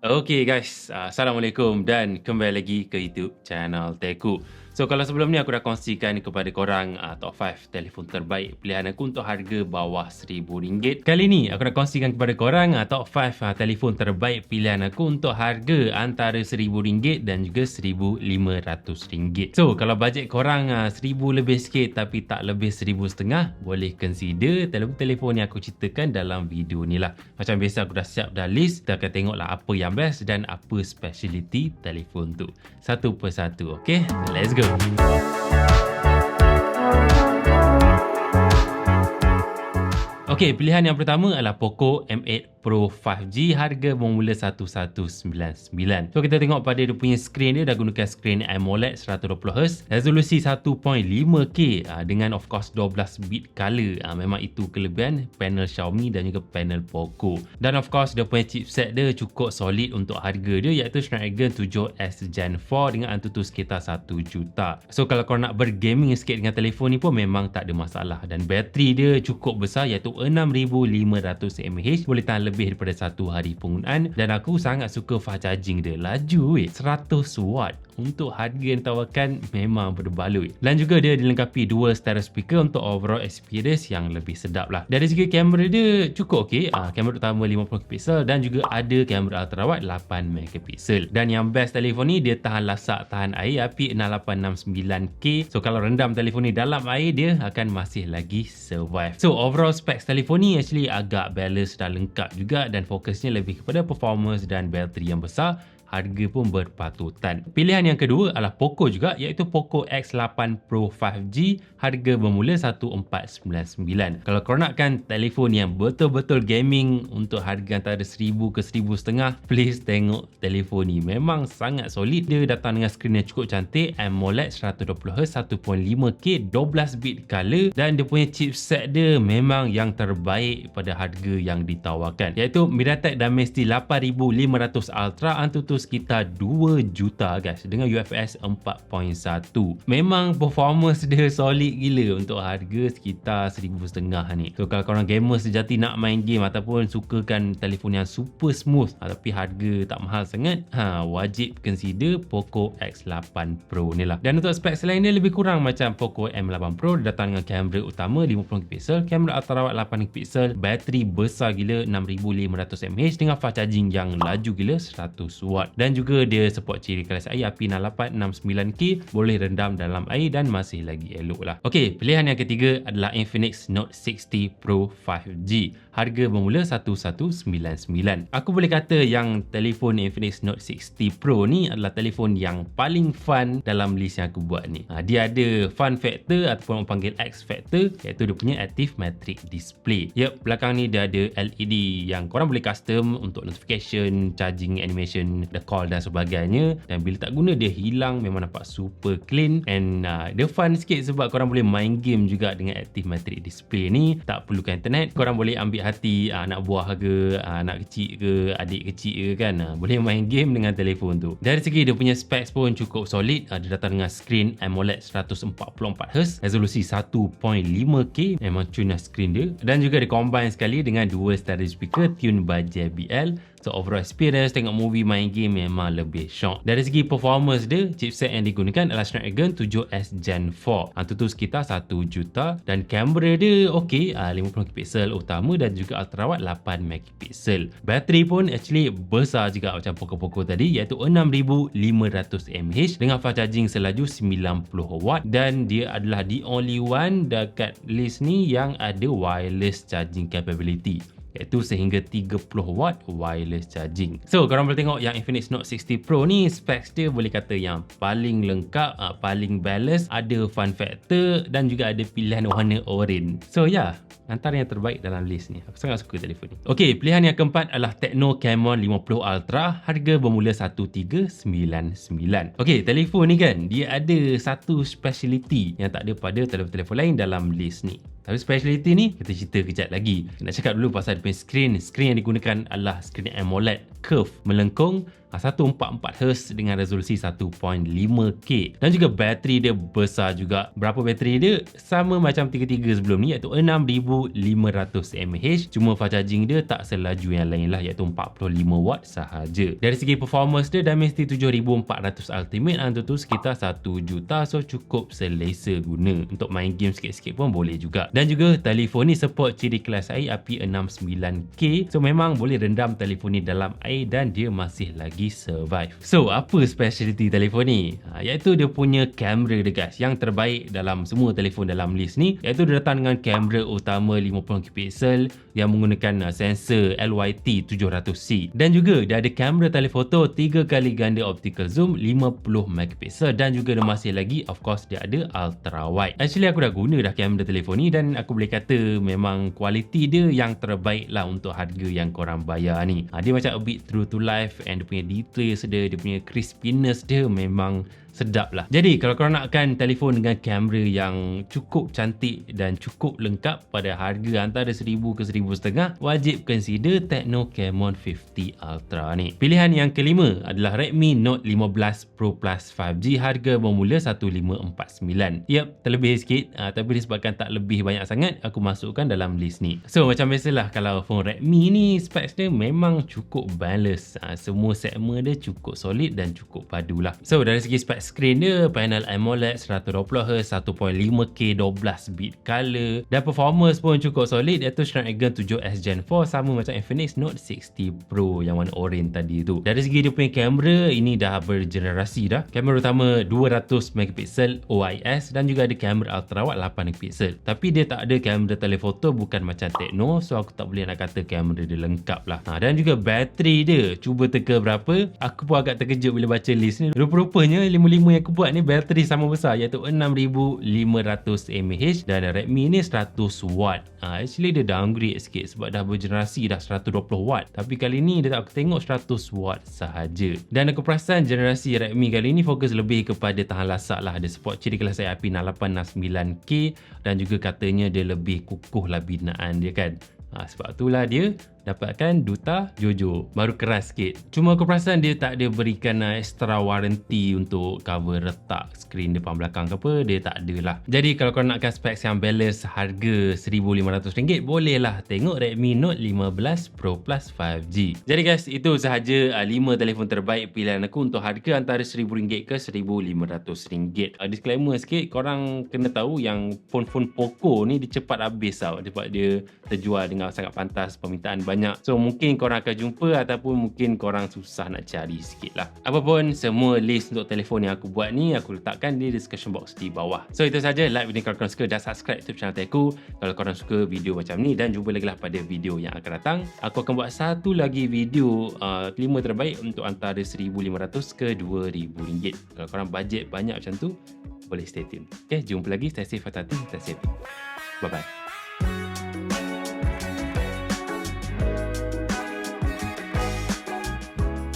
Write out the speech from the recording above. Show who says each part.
Speaker 1: Okey guys, Assalamualaikum dan kembali lagi ke YouTube channel Teku. So kalau sebelum ni aku dah kongsikan kepada korang top 5 telefon terbaik pilihan aku untuk harga bawah RM1,000. Kali ni aku nak kongsikan kepada korang top 5 telefon terbaik pilihan aku untuk harga antara RM1,000 dan juga RM1,500. So kalau bajet korang RM1,000 lebih sikit tapi tak lebih RM1,500, boleh consider telefon yang aku ceritakan dalam video ni lah. Macam biasa aku dah siap dah list, kita akan tengok lah apa yang best dan apa speciality telefon tu. Satu persatu, okay? Let's go! Okey, pilihan yang pertama adalah Poco M8 Pro 5G, harga bermula RM1,199. So kita tengok pada dia punya skrin, dia dah gunakan skrin AMOLED 120Hz, resolusi 1.5K dengan of course 12 bit color. Memang itu kelebihan panel Xiaomi dan juga panel Poco. Dan of course dia punya chipset dia cukup solid untuk harga dia, iaitu Snapdragon 7S Gen 4 dengan Antutu sekitar 1 juta. So kalau korang nak bergaming sikit dengan telefon ni pun memang tak ada masalah, dan bateri dia cukup besar iaitu 6,500 mAh, boleh tahan lebih daripada 1 hari penggunaan. Dan aku sangat suka fast charging dia, laju 100 watt. Untuk harga yang ditawarkan memang berbaloi. Dan juga dia dilengkapi dual stereo speaker untuk overall experience yang lebih sedap lah. Dari segi kamera dia cukup okey. Kamera utama 50MP dan juga ada kamera ultrawide 8MP. Dan yang best telefon ni, dia tahan lasak, tahan air api 6869K. So kalau rendam telefon ni dalam air, dia akan masih lagi survive. So overall specs telefon ni actually agak balance dan lengkap juga, dan fokusnya lebih kepada performance dan bateri yang besar. Harga pun berpatutan. Pilihan yang kedua adalah Poco juga, iaitu Poco X8 Pro 5G, harga bermula RM1,499. Kalau korang nakkan telefon yang betul-betul gaming untuk harga antara RM1,000 ke RM1,500, please tengok telefon ni. Memang sangat solid. Dia datang dengan skrin yang cukup cantik, AMOLED 120Hz 1.5K 12 bit color, dan dia punya chipset dia memang yang terbaik pada harga yang ditawarkan, iaitu MediaTek Dimensity 8500 Ultra Antutu sekitar 2 juta guys, dengan UFS 4.1. Memang performance dia solid gila untuk harga sekitar RM1,500 ni. So kalau korang gamer sejati nak main game ataupun sukakan telefon yang super smooth tapi harga tak mahal sangat, wajib consider Poco X8 Pro ni lah. Dan untuk spek selain dia lebih kurang macam Poco M8 Pro, dia datang dengan kamera utama 50MP, kamera ultrawide 8MP, bateri besar gila 6,500 mAh dengan fast charging yang laju gila 100 watt. Dan juga dia support ciri kelas air api 6869K, boleh rendam dalam air dan masih lagi elok lah. Okey, pilihan yang ketiga adalah Infinix Note 60 Pro 5G, harga bermula RM1,199. Aku boleh kata yang telefon Infinix Note 60 Pro ni adalah telefon yang paling fun dalam list yang aku buat ni. Dia ada fun factor ataupun orang panggil X factor, iaitu dia punya Active Matrix Display. Yep, belakang ni dia ada LED yang korang boleh custom untuk notification, charging, animation, the call dan sebagainya. Dan bila tak guna, dia hilang. Memang nampak super clean, and dia fun sikit sebab korang boleh main game juga dengan Active Matrix Display ni. Tak perlukan internet, korang boleh ambil hati anak buah ke, anak kecil ke, adik kecil ke kan, boleh main game dengan telefon tu. Dari segi dia punya specs pun cukup solid. Dia datang dengan skrin AMOLED 144Hz, resolusi 1.5K, memang cun skrin dia. Dan juga dia combine sekali dengan dual stereo speaker tuned by JBL. So overall experience tengok movie, main game memang lebih syok. Dari segi performance dia, chipset yang digunakan adalah Snapdragon 7S Gen 4, Antutu sekitar 1 juta, dan kamera dia okey, 50MP utama dan juga ultrawide 8MP. Bateri pun actually besar juga macam Poco tadi, iaitu 6,500 mAh dengan fast charging selaju 90W, dan dia adalah the only one dekat list ni yang ada wireless charging capability, iaitu sehingga 30W wireless charging. So korang boleh tengok yang Infinix Note 60 Pro ni, specs dia boleh kata yang paling lengkap, paling balance, ada fun factor dan juga ada pilihan warna orange. So antara yang terbaik dalam list ni. Aku sangat suka telefon ni. Okey, pilihan yang keempat adalah Tecno Camon 50 Ultra, harga bermula RM1,399. Okey, telefon ni kan, dia ada satu speciality yang tak ada pada telefon-telefon lain dalam list ni. Tapi speciality ni kita cerita kejap lagi. Nak cakap dulu pasal dia punya skrin. Skrin yang digunakan adalah skrin AMOLED curve melengkung 144Hz dengan resolusi 1.5K. Dan juga bateri dia besar juga. Berapa bateri dia? Sama macam 33 sebelum ni, iaitu 6500 mAh. Cuma fast charging dia tak selaju yang lain lah, iaitu 45 watt sahaja. Dari segi performance dia, Dimensity 7400 Ultimate tu sekitar 1 juta, so cukup selesa guna. Untuk main game sikit-sikit pun boleh juga. Dan juga telefon ni support ciri kelas air IP69K, so memang boleh rendam telefon ni dalam air dan dia masih lagi survive. So apa speciality telefon ni? Iaitu dia punya kamera dia guys, yang terbaik dalam semua telefon dalam list ni, iaitu dia datang dengan kamera utama 50MP yang menggunakan sensor LYT700C, dan juga dia ada kamera telefoto 3 kali ganda optical zoom 50MP, dan juga dia masih lagi of course dia ada ultra wide. Actually aku dah guna dah kamera telefon ni dan aku boleh kata memang kualiti dia yang terbaik lah untuk harga yang korang bayar ni. Dia macam a bit true to life, and dia punya details dia punya crispiness dia memang sedap lah. Jadi kalau korang nakkan telefon dengan kamera yang cukup cantik dan cukup lengkap pada harga antara 1000 ke 1500, wajib consider Tecno Camon 50 Ultra ni. Pilihan yang kelima adalah Redmi Note 15 Pro Plus 5G, harga bermula 1549. Yep, terlebih sikit, tapi disebabkan tak lebih banyak sangat, aku masukkan dalam list ni. So macam biasalah, kalau phone Redmi ni specs dia memang cukup balance. Semua segmen dia cukup solid dan cukup padu lah. So dari segi spek screen dia, panel AMOLED 120Hz, 1.5K 12-bit color, dan performance pun cukup solid, iaitu Snapdragon 7S Gen 4 sama macam Infinix Note 60 Pro yang warna orange tadi tu. Dari segi dia punya kamera, ini dah bergenerasi dah. Kamera utama 200MP OIS dan juga ada kamera ultra wide 8MP. Tapi dia tak ada kamera telefoto, bukan macam Tecno, so aku tak boleh nak kata kamera dia lengkap lah. Dan juga bateri dia, cuba teka berapa? Aku pun agak terkejut bila baca list ni. Rupa-rupanya 55 yang aku buat ni bateri sama besar, iaitu 6500 mAh, dan Redmi ni 100W. Actually dia downgrade sikit sebab dah bergenerasi dah 120W, tapi kali ni dia tak, aku tengok 100W sahaja. Dan aku perasan generasi Redmi kali ni fokus lebih kepada tahan lasak lah. Dia support ciri kelas air IP6869K, dan juga katanya dia lebih kukuh lah binaan dia kan. Sebab itulah dia dapatkan Duta Jojo, baru keras sikit. Cuma aku perasan dia tak ada berikan extra warranty untuk cover retak skrin depan belakang ke apa, dia tak ada lah. Jadi kalau korang nakkan specs yang balance harga RM1,500, bolehlah tengok Redmi Note 15 Pro Plus 5G. Jadi guys, itu sahaja 5 telefon terbaik pilihan aku untuk harga antara RM1,000 ke RM1,500. Disclaimer sikit, korang kena tahu yang phone-phone Poco ni dia cepat habis tau, sebab dia terjual dengan sangat pantas, permintaan banyak. So mungkin korang akan jumpa, ataupun mungkin korang susah nak cari sikit lah. Apapun, semua list untuk telefon yang aku buat ni aku letakkan di description box di bawah. So itu saja. Like video kalau korang suka, dan subscribe YouTube channel aku kalau korang suka video macam ni. Dan jumpa lagi lah pada video yang akan datang. Aku akan buat satu lagi video 5 terbaik untuk antara RM1,500 ke RM2,000. Kalau korang budget banyak macam tu, boleh stay tune. Okay, jumpa lagi. Stay safe, hati-hati, stay safe. Bye bye.